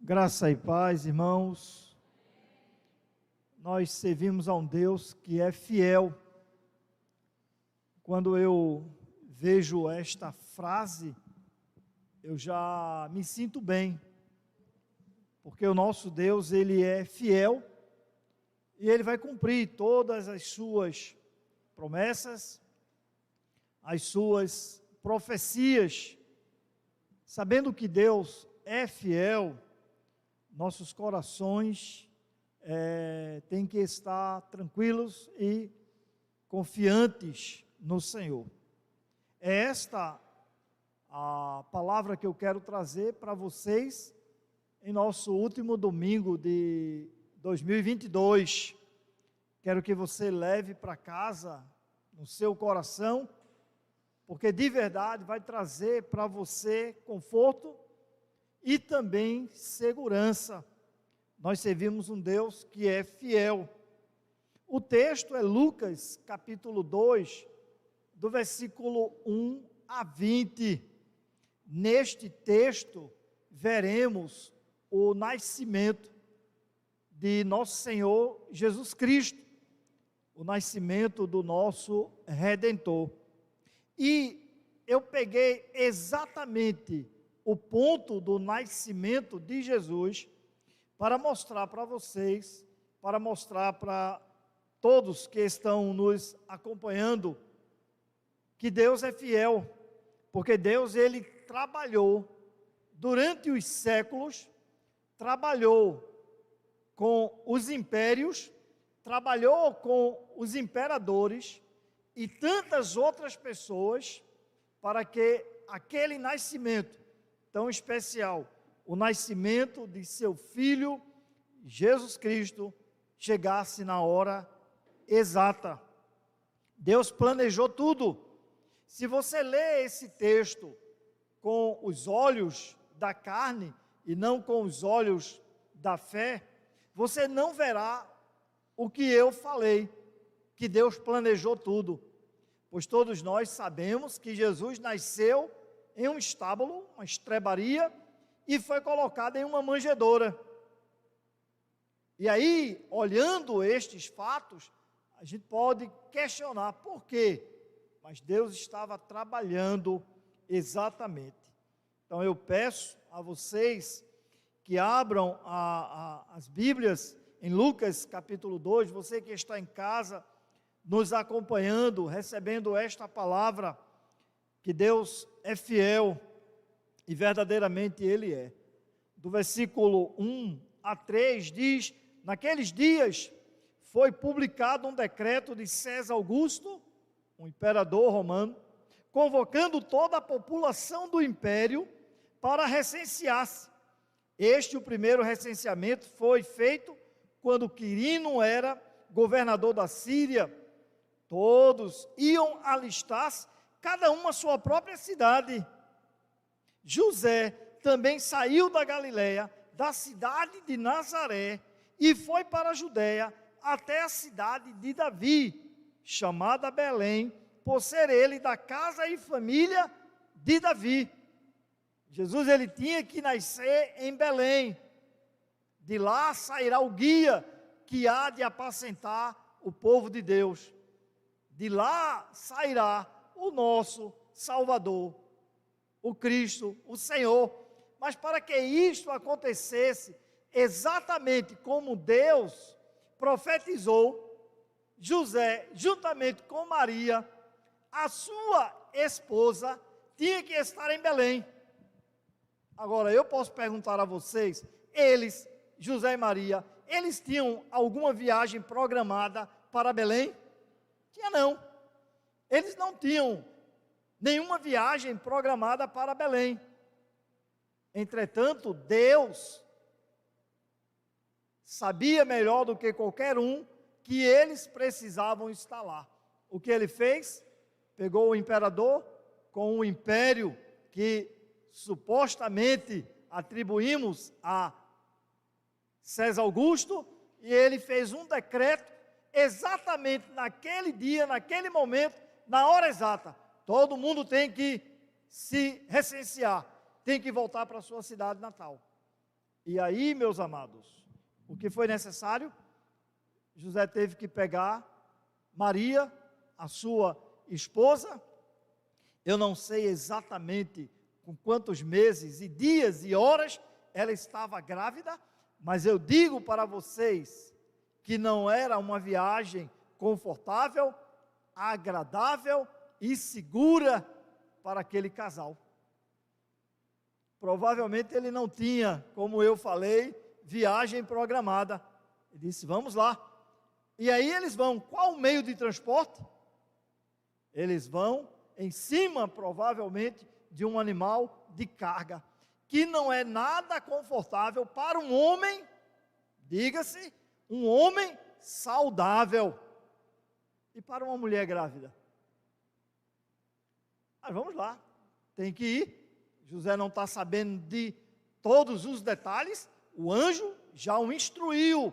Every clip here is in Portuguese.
Graça e paz, irmãos. Nós servimos a um Deus que é fiel. Quando eu vejo esta frase, eu já me sinto bem, porque o nosso Deus, Ele é fiel e Ele vai cumprir todas as suas promessas, as suas profecias. Sabendo que Deus é fiel, nossos corações têm que estar tranquilos e confiantes no Senhor. É esta a palavra que eu quero trazer para vocês em nosso último domingo de 2022. Quero que você leve para casa, no seu coração, porque de verdade vai trazer para você conforto e também segurança. Nós servimos um Deus que é fiel. O texto é Lucas, capítulo 2, do versículo 1 a 20. Neste texto, veremos o nascimento de nosso Senhor Jesus Cristo, o nascimento do nosso Redentor. E eu peguei exatamente o ponto do nascimento de Jesus para mostrar para vocês, para mostrar para todos que estão nos acompanhando, que Deus é fiel, porque Deus, Ele trabalhou durante os séculos, trabalhou com os impérios, trabalhou com os imperadores e tantas outras pessoas para que aquele nascimento tão especial, o nascimento de seu Filho, Jesus Cristo, chegasse na hora exata. Deus planejou tudo. Se você lê esse texto com os olhos da carne e não com os olhos da fé, você não verá o que eu falei, que Deus planejou tudo. Pois todos nós sabemos que Jesus nasceu em um estábulo, uma estrebaria, e foi colocado em uma manjedoura. E aí, olhando estes fatos, a gente pode questionar por quê, mas Deus estava trabalhando exatamente. Então eu peço a vocês que abram as Bíblias em Lucas capítulo 2, você que está em casa, nos acompanhando, recebendo esta palavra, que Deus é fiel e verdadeiramente Ele é. Do versículo 1 a 3 diz: naqueles dias foi publicado um decreto de César Augusto, um imperador romano, convocando toda a população do império para recensear-se. O primeiro recenseamento foi feito quando Quirino era governador da Síria. Todos iam alistar-se, cada um a sua própria cidade. José também saiu da Galileia, da cidade de Nazaré, e foi para a Judéia, até a cidade de Davi, chamada Belém, por ser ele da casa e família de Davi. Jesus, ele tinha que nascer em Belém. De lá sairá o guia que há de apacentar o povo de Deus. De lá sairá o nosso Salvador, o Cristo, o Senhor. Mas para que isto acontecesse exatamente como Deus profetizou, José, juntamente com Maria, a sua esposa, tinha que estar em Belém. Agora, eu posso perguntar a vocês, eles, José e Maria, eles tinham alguma viagem programada para Belém? Tinha não. Eles não tinham nenhuma viagem programada para Belém. Entretanto, Deus sabia melhor do que qualquer um que eles precisavam estar lá. O que ele fez? Pegou o imperador com o império que supostamente atribuímos a César Augusto, e ele fez um decreto exatamente naquele dia, naquele momento, na hora exata. Todo mundo tem que se recensear, tem que voltar para a sua cidade natal. E aí, meus amados, o que foi necessário? José teve que pegar Maria, a sua esposa. Eu não sei exatamente com quantos meses e dias e horas ela estava grávida, mas eu digo para vocês que não era uma viagem confortável, agradável e segura para aquele casal. Provavelmente ele não tinha, como eu falei, viagem programada. Ele disse, vamos lá. E aí eles vão, qual o meio de transporte? Eles vão em cima, provavelmente, de um animal de carga, que não é nada confortável para um homem, diga-se, um homem saudável, e para uma mulher grávida. Mas vamos lá, tem que ir. José não está sabendo de todos os detalhes, o anjo já o instruiu,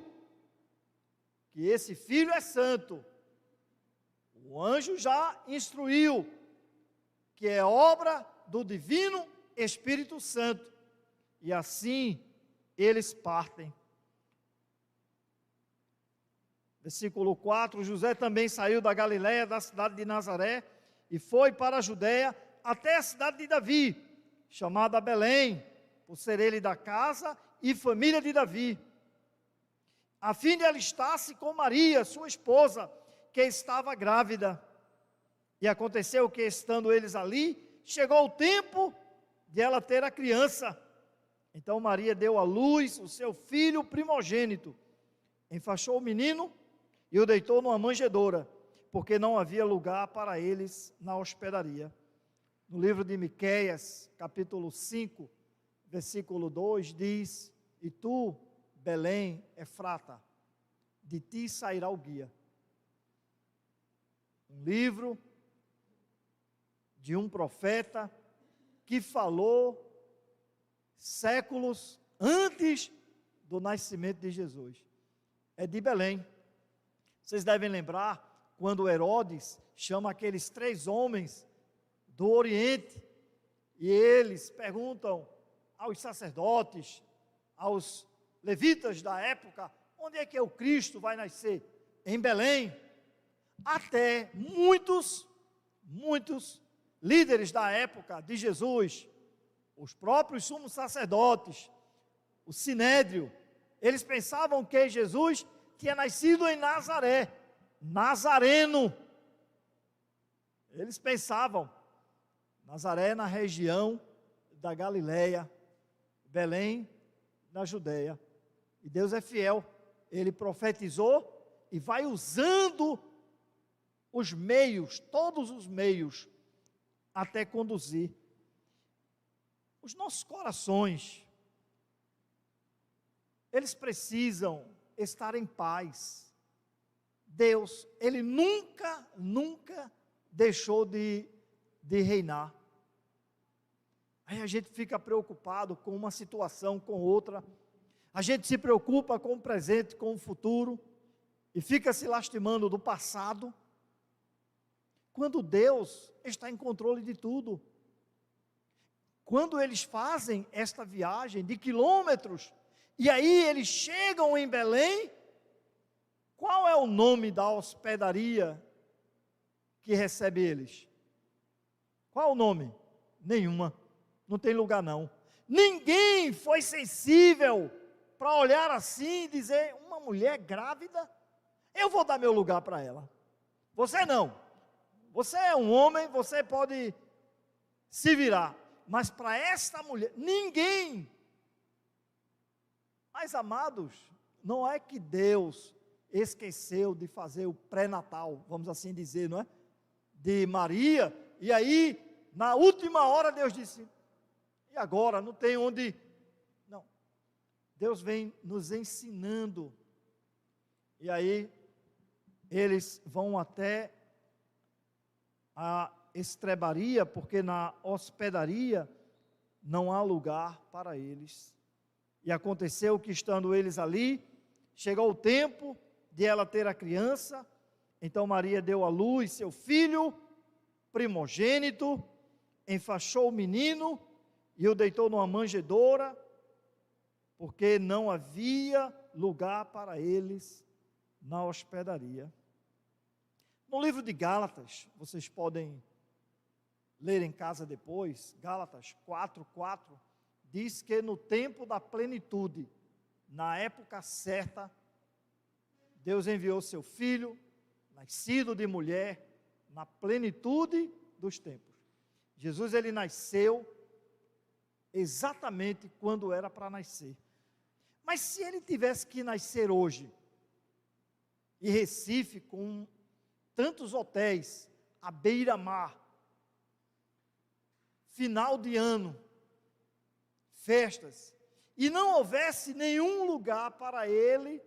que esse filho é santo. O anjo já instruiu, que é obra do divino Espírito Santo. E assim eles partem. Versículo 4, José também saiu da Galiléia, da cidade de Nazaré, e foi para a Judéia, até a cidade de Davi, chamada Belém, por ser ele da casa e família de Davi, a fim de alistar-se com Maria, sua esposa, que estava grávida. E aconteceu que, estando eles ali, chegou o tempo de ela ter a criança. Então Maria deu à luz o seu filho primogênito, enfaixou o menino e o deitou numa manjedoura, porque não havia lugar para eles na hospedaria. No livro de Miqueias, capítulo 5, versículo 2, diz, e tu, Belém, Efrata, de ti sairá o guia. Um livro de um profeta que falou séculos antes do nascimento de Jesus. É de Belém. Vocês devem lembrar quando Herodes chama aqueles 3 homens do Oriente e eles perguntam aos sacerdotes, aos levitas da época, onde é que o Cristo vai nascer? Em Belém. Até muitos líderes da época de Jesus, os próprios sumos sacerdotes, o Sinédrio, eles pensavam que Jesus tinha nascido em Nazaré, nazareno. Eles pensavam, Nazaré na região da Galiléia, Belém na Judéia. E Deus é fiel, Ele profetizou e vai usando os meios, todos os meios, até conduzir. Os nossos corações, eles precisam estar em paz. Deus, Ele nunca deixou de reinar. Aí a gente fica preocupado com uma situação, com outra. A gente se preocupa com o presente, com o futuro, e fica se lastimando do passado, quando Deus está em controle de tudo. Quando eles fazem esta viagem de quilômetros, e aí eles chegam em Belém, qual é o nome da hospedaria que recebe eles? Qual o nome? Nenhuma, não tem lugar não. Ninguém foi sensível para olhar assim e dizer, uma mulher grávida, eu vou dar meu lugar para ela. Você não. Você é um homem, você pode se virar. Mas para esta mulher, ninguém. Mas amados, não é que Deus esqueceu de fazer o pré-natal, vamos assim dizer, não é? De Maria, e aí, na última hora, Deus disse, e agora? Não tem onde... Não. Deus vem nos ensinando. E aí, eles vão até a estrebaria, porque na hospedaria não há lugar para eles. E aconteceu que, estando eles ali, chegou o tempo de ela ter a criança. Então Maria deu à luz seu filho primogênito, enfaixou o menino e o deitou numa manjedoura, porque não havia lugar para eles na hospedaria. No livro de Gálatas, vocês podem ler em casa depois, Gálatas 4:4, diz que no tempo da plenitude, na época certa, Deus enviou seu Filho, nascido de mulher, na plenitude dos tempos. Jesus, ele nasceu exatamente quando era para nascer. Mas se ele tivesse que nascer hoje, em Recife, com tantos hotéis, à beira-mar, final de ano, festas, e não houvesse nenhum lugar para ele,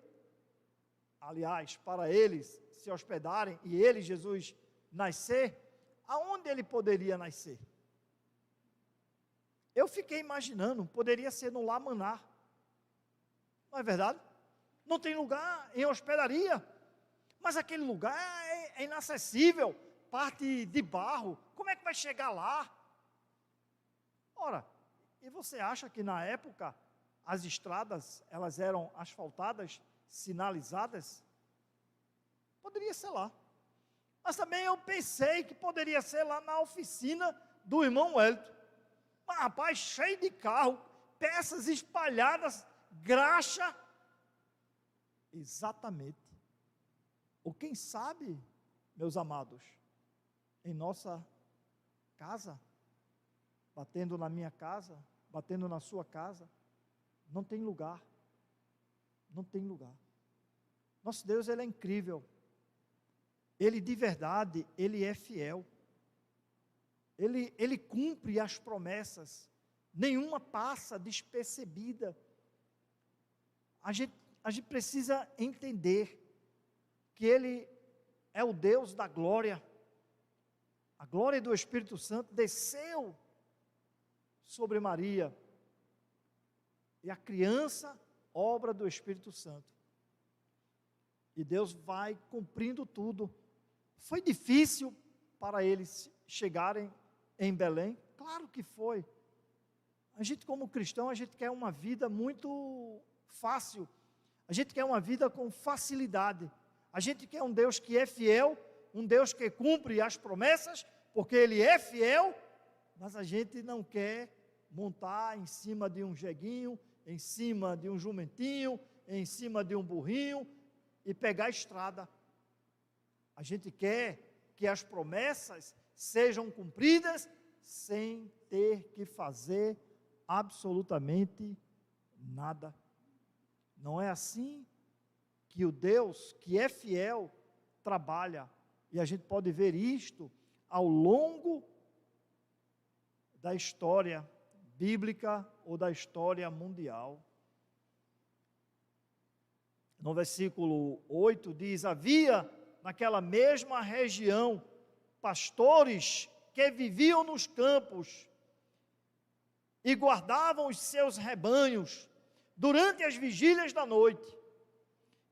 aliás, para eles se hospedarem, e ele, Jesus, nascer, aonde ele poderia nascer? Eu fiquei imaginando, poderia ser no Lamanar, não é verdade? Não tem lugar em hospedaria, mas aquele lugar é inacessível, parte de barro, como é que vai chegar lá? Ora, e você acha que na época as estradas, elas eram asfaltadas, sinalizadas? Poderia ser lá. Mas também eu pensei que poderia ser lá na oficina do irmão Wellington. Mas, rapaz, cheio de carro, peças espalhadas, graxa. Exatamente. Ou quem sabe, meus amados, em nossa casa, batendo na minha casa, batendo na sua casa, não tem lugar. Não tem lugar. Nosso Deus, ele é incrível. Ele de verdade, ele é fiel. Ele cumpre as promessas. Nenhuma passa despercebida. A gente precisa entender que ele é o Deus da glória. A glória do Espírito Santo desceu sobre Maria. E a criança, obra do Espírito Santo. E Deus vai cumprindo tudo. Foi difícil para eles chegarem em Belém? Claro que foi. A gente, como cristão, a gente quer uma vida muito fácil. A gente quer uma vida com facilidade. A gente quer um Deus que é fiel, um Deus que cumpre as promessas, porque Ele é fiel, mas a gente não quer montar em cima de um jeguinho, em cima de um jumentinho, em cima de um burrinho e pegar a estrada. A gente quer que as promessas sejam cumpridas sem ter que fazer absolutamente nada. Não é assim que o Deus que é fiel trabalha. E a gente pode ver isto ao longo da história bíblica ou da história mundial. No versículo 8 diz: havia naquela mesma região pastores que viviam nos campos e guardavam os seus rebanhos durante as vigílias da noite.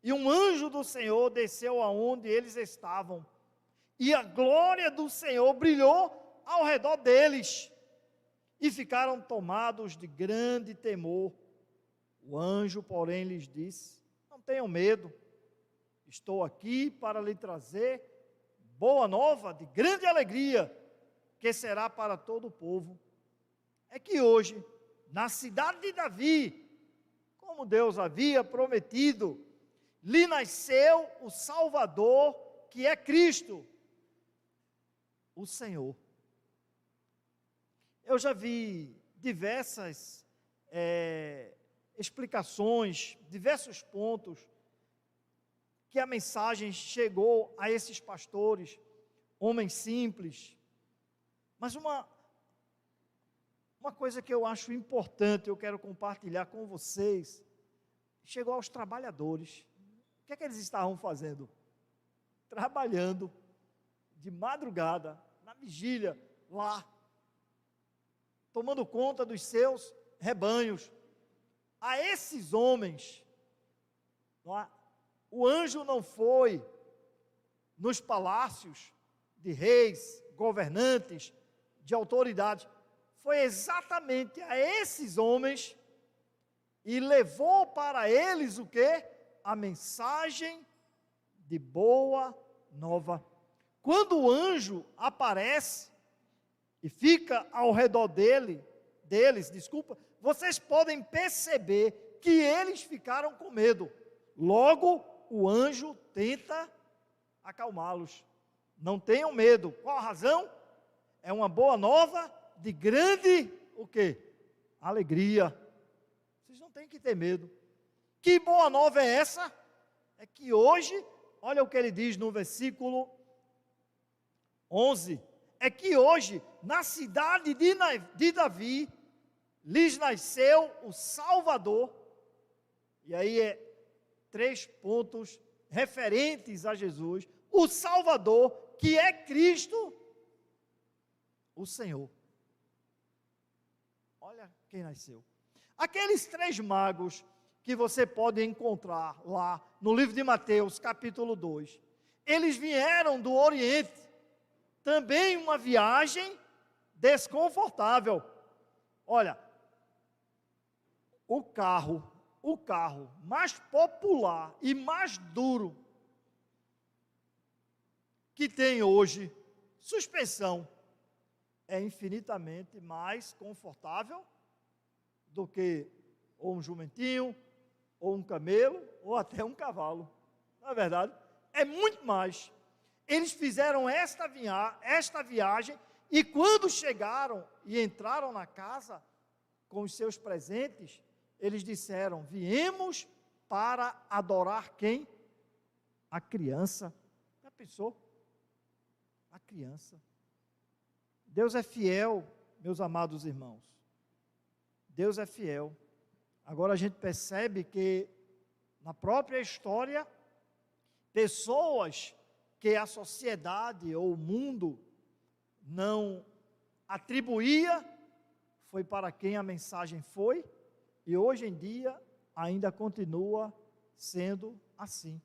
E um anjo do Senhor desceu aonde eles estavam, e a glória do Senhor brilhou ao redor deles, e ficaram tomados de grande temor. O anjo, porém, lhes disse: não tenham medo, estou aqui para lhe trazer boa nova de grande alegria, que será para todo o povo. É que hoje, na cidade de Davi, como Deus havia prometido, lhe nasceu o Salvador, que é Cristo, o Senhor. Eu já vi diversas explicações, diversos pontos, que a mensagem chegou a esses pastores, homens simples. Mas uma coisa que eu acho importante, eu quero compartilhar com vocês, chegou aos trabalhadores. O que é que eles estavam fazendo? Trabalhando de madrugada, na vigília, lá, tomando conta dos seus rebanhos. A esses homens, o anjo não foi nos palácios de reis, governantes, de autoridades. Foi exatamente a esses homens e levou para eles o quê? A mensagem de boa nova. Quando o anjo aparece e fica ao redor deles, vocês podem perceber que eles ficaram com medo. Logo, o anjo tenta acalmá-los. Não tenham medo. Qual a razão? É uma boa nova de grande, o quê? Alegria. Vocês não têm que ter medo. Que boa nova é essa? É que hoje, olha o que ele diz no versículo 11. É que hoje, na cidade de Davi, lhes nasceu o Salvador. E aí 3 pontos referentes a Jesus. O Salvador, que é Cristo, o Senhor. Olha quem nasceu. Aqueles 3 magos que você pode encontrar lá no livro de Mateus, capítulo 2, eles vieram do Oriente, também uma viagem desconfortável. Olha, o carro mais popular e mais duro que tem hoje, suspensão, é infinitamente mais confortável do que ou um jumentinho, ou um camelo, ou até um cavalo. Não é verdade? É muito mais. Eles fizeram esta viagem, e quando chegaram e entraram na casa com os seus presentes, eles disseram: viemos para adorar quem? A criança. Já pensou? A criança. Deus é fiel, meus amados irmãos. Deus é fiel. Agora a gente percebe que na própria história, pessoas que a sociedade ou o mundo não atribuía, foi para quem a mensagem foi, e hoje em dia ainda continua sendo assim.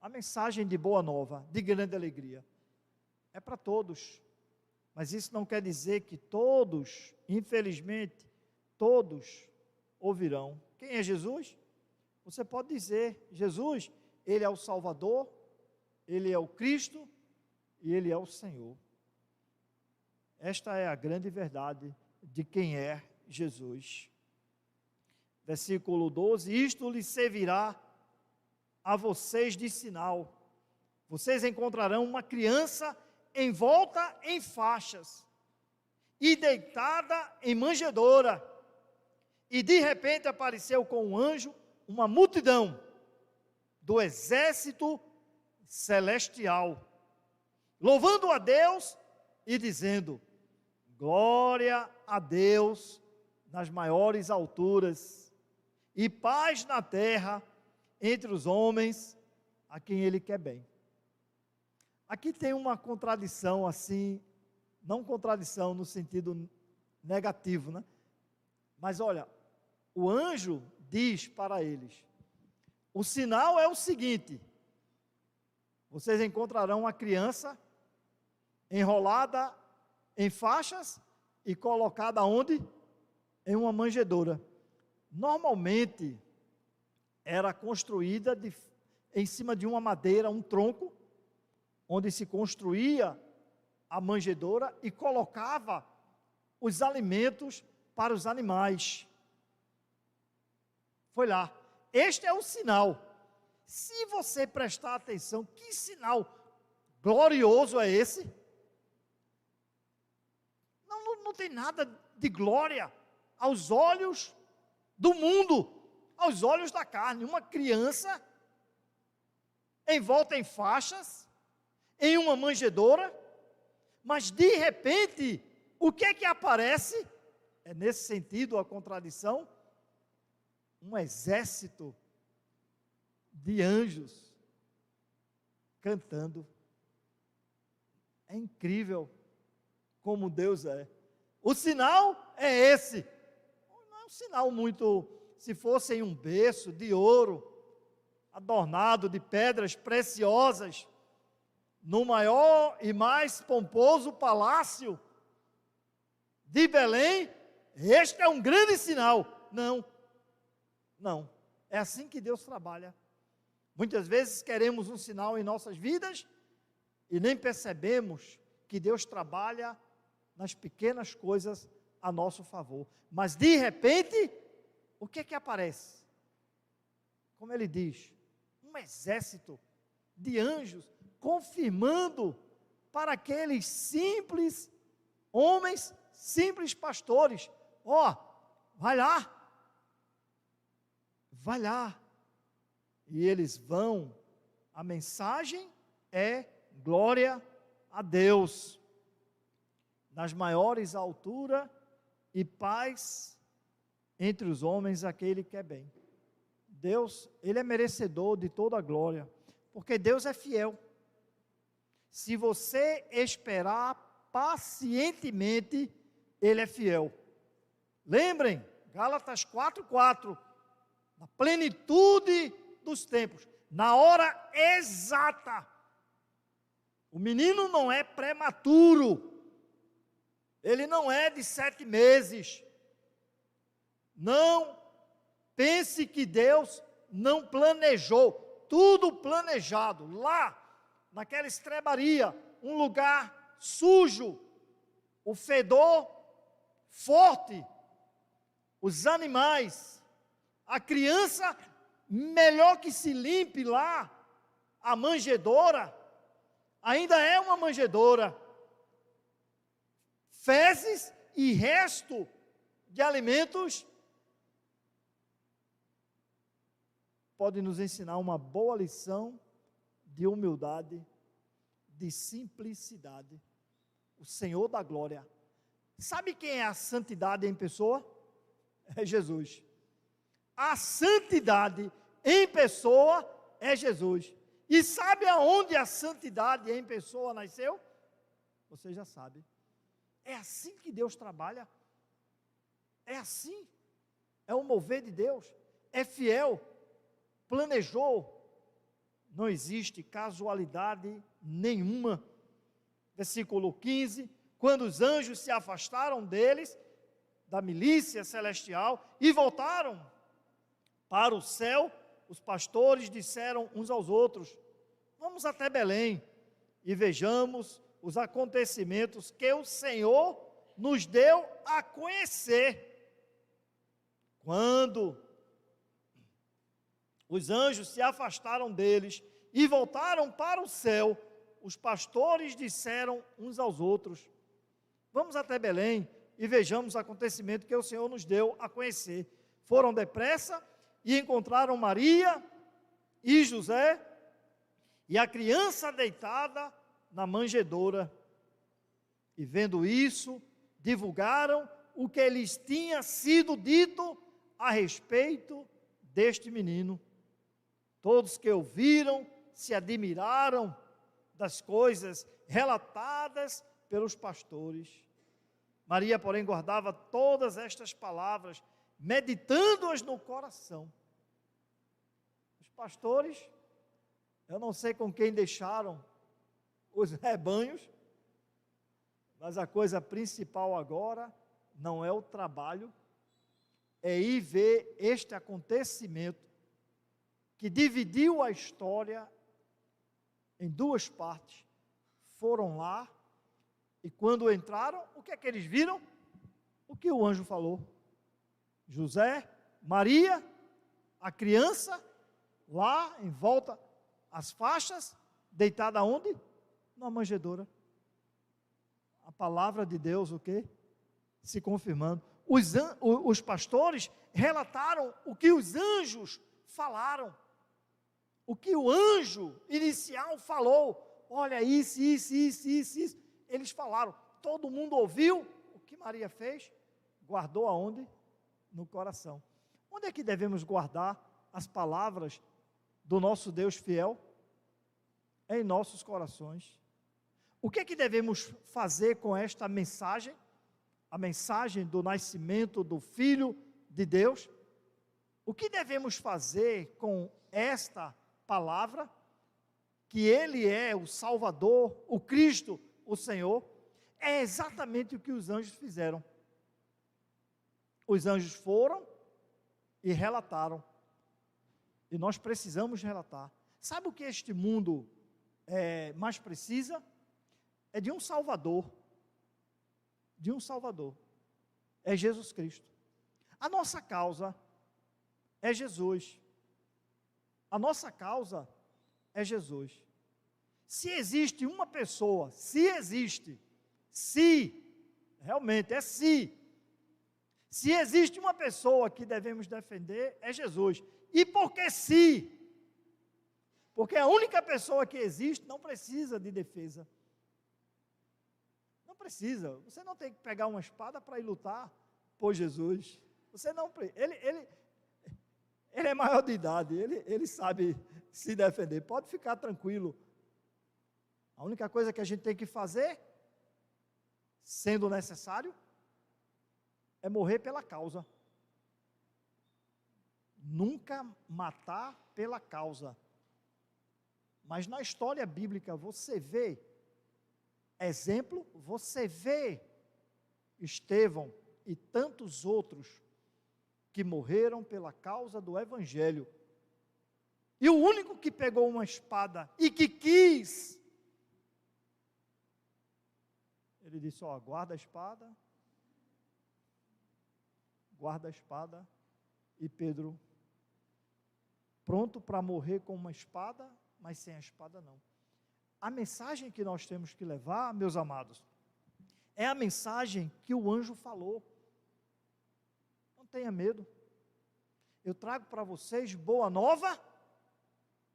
A mensagem de boa nova, de grande alegria, é para todos, mas isso não quer dizer que todos, infelizmente, todos ouvirão. Quem é Jesus? Você pode dizer: Jesus, Ele é o Salvador, Ele é o Cristo e Ele é o Senhor. Esta é a grande verdade de quem é Jesus. Versículo 12: isto lhe servirá a vocês de sinal. Vocês encontrarão uma criança envolta em faixas e deitada em manjedoura. E de repente apareceu com um anjo uma multidão do exército celestial, louvando a Deus e dizendo: glória a Deus nas maiores alturas, e paz na terra entre os homens a quem Ele quer bem. Aqui tem uma contradição assim, não contradição no sentido negativo, né? Mas olha, o anjo diz para eles: o sinal é o seguinte: vocês encontrarão uma criança enrolada em faixas e colocada onde? Em uma manjedoura. Normalmente era construída em cima de uma madeira, um tronco, onde se construía a manjedoura e colocava os alimentos para os animais. Foi lá. Este é o sinal. Se você prestar atenção, que sinal glorioso é esse? Não tem nada de glória aos olhos do mundo, aos olhos da carne. Uma criança envolta em faixas, em uma manjedoura, mas de repente, o que é que aparece? É nesse sentido a contradição: um exército de anjos cantando. É incrível como Deus é. O sinal é esse. Não é um sinal muito, se fosse em um berço de ouro, adornado de pedras preciosas, no maior e mais pomposo palácio de Belém, este é um grande sinal. Não, Não, é assim que Deus trabalha. Muitas vezes queremos um sinal em nossas vidas e nem percebemos que Deus trabalha nas pequenas coisas a nosso favor. Mas de repente, o que é que aparece? Como ele diz, um exército de anjos confirmando para aqueles simples homens, simples pastores: ó, vai lá. Vai lá. E eles vão. A mensagem é glória a Deus nas maiores alturas e paz entre os homens aquele que é bem. Deus, ele é merecedor de toda a glória, porque Deus é fiel. Se você esperar pacientemente, ele é fiel. Lembrem, Gálatas 4:4, na plenitude dos tempos, na hora exata. O menino não é prematuro, ele não é de 7 meses. Não pense que Deus não planejou, tudo planejado, lá, naquela estrebaria, um lugar sujo, o fedor forte, os animais, a criança, melhor que se limpe lá, a manjedoura, ainda é uma manjedoura, fezes e resto de alimentos, pode nos ensinar uma boa lição de humildade, de simplicidade. O Senhor da glória. Sabe quem é a santidade em pessoa? É Jesus. A santidade em pessoa é Jesus. E sabe aonde a santidade em pessoa nasceu? Você já sabe. É assim que Deus trabalha. É assim. É o mover de Deus. É fiel. Planejou. Não existe casualidade nenhuma. Versículo 15. Quando os anjos se afastaram deles, da milícia celestial, e voltaram para o céu, os pastores disseram uns aos outros: vamos até Belém e vejamos os acontecimentos que o Senhor nos deu a conhecer. Quando os anjos se afastaram deles e voltaram para o céu, os pastores disseram uns aos outros: vamos até Belém e vejamos o acontecimento que o Senhor nos deu a conhecer. Foram depressa e encontraram Maria e José e a criança deitada na manjedoura. E vendo isso, divulgaram o que lhes tinha sido dito a respeito deste menino. Todos que ouviram se admiraram das coisas relatadas pelos pastores. Maria, porém, guardava todas estas palavras, meditando-as no coração. Os pastores, eu não sei com quem deixaram os rebanhos, mas a coisa principal agora não é o trabalho, é ir ver este acontecimento que dividiu a história em duas partes. Foram lá e quando entraram, o que é que eles viram? O que o anjo falou. José, Maria, a criança, lá em volta, as faixas, deitada onde? Na manjedoura. A palavra de Deus, o quê? Se confirmando. Os pastores relataram o que os anjos falaram. O que o anjo inicial falou. Olha, isso. Eles falaram. Todo mundo ouviu o que Maria fez. Guardou aonde? No coração. Onde é que devemos guardar as palavras do nosso Deus fiel? Em nossos corações. O que é que devemos fazer com esta mensagem? A mensagem do nascimento do Filho de Deus? O que devemos fazer com esta palavra? Que Ele é o Salvador, o Cristo, o Senhor? É exatamente o que os anjos fizeram. Os anjos foram e relataram. E nós precisamos relatar. Sabe o que este mundo mais precisa? É de um Salvador. De um Salvador. É Jesus Cristo. A nossa causa é Jesus. A nossa causa é Jesus. Se existe uma pessoa, realmente é se existe uma pessoa que devemos defender, é Jesus. E por que se? Porque a única pessoa que existe não precisa de defesa. Não precisa. Você não tem que pegar uma espada para ir lutar por Jesus. Você não, ele é maior de idade, ele sabe se defender. Pode ficar tranquilo. A única coisa que a gente tem que fazer, sendo necessário, é morrer pela causa. Nunca matar pela causa. Mas na história bíblica você vê exemplo, você vê Estevão e tantos outros que morreram pela causa do Evangelho. E o único que pegou uma espada e que quis, ele disse, guarda a espada, e Pedro, pronto para morrer com uma espada, mas sem a espada não. A mensagem que nós temos que levar, meus amados, é a mensagem que o anjo falou. Não tenha medo. Eu trago para vocês boa nova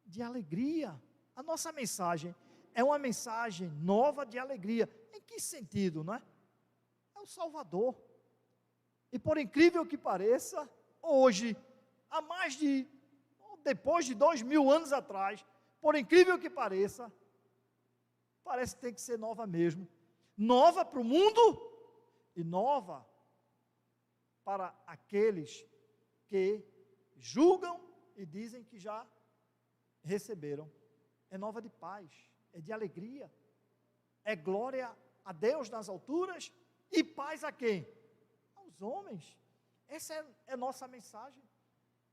de alegria. A nossa mensagem é uma mensagem nova de alegria. Em que sentido, não é? É o Salvador. E por incrível que pareça, hoje, depois de 2000 anos atrás, por incrível que pareça, parece que tem que ser nova mesmo. Nova para o mundo e nova para aqueles que julgam e dizem que já receberam. É nova de paz, é de alegria, é glória a Deus nas alturas e paz a quem? Aos homens. Essa é nossa mensagem.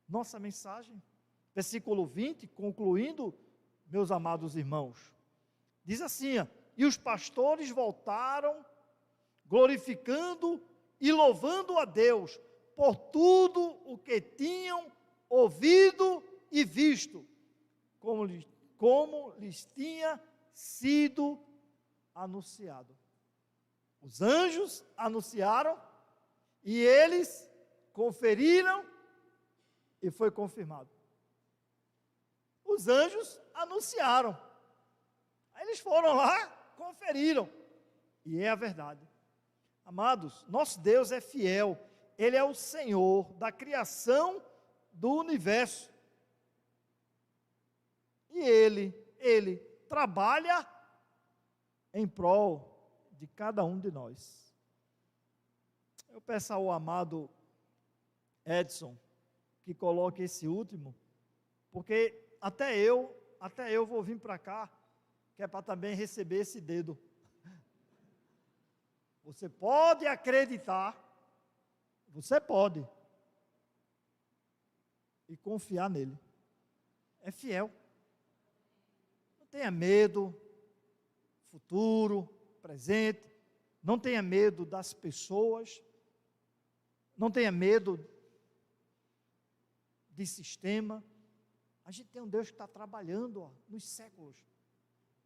Nossa mensagem. Versículo 20, concluindo, meus amados irmãos, diz assim, e os pastores voltaram, glorificando e louvando a Deus, por tudo o que tinham ouvido e visto, como lhes tinha sido anunciado. Os anjos anunciaram, e eles conferiram, e foi confirmado. Os anjos anunciaram, aí eles foram lá, conferiram, e é a verdade. Amados, nosso Deus é fiel, Ele é o Senhor da criação do universo, e Ele trabalha em prol de cada um de nós. Eu peço ao amado Edson que coloque esse último, porque até eu vou vir para cá, que é para também receber esse dedo. Você pode acreditar, você pode, e confiar nele. É fiel. Não tenha medo, futuro, presente, não tenha medo das pessoas, não tenha medo de sistema. A gente tem um Deus que está trabalhando nos séculos.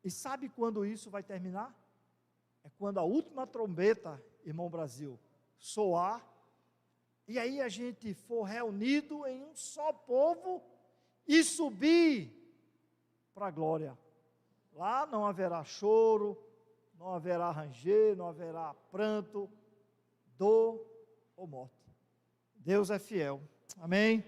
E sabe quando isso vai terminar? É quando a última trombeta, irmão Brasil, soar, e aí a gente for reunido em um só povo e subir para a glória. Lá não haverá choro, não haverá ranger, não haverá pranto, dor ou morte. Deus é fiel. Amém?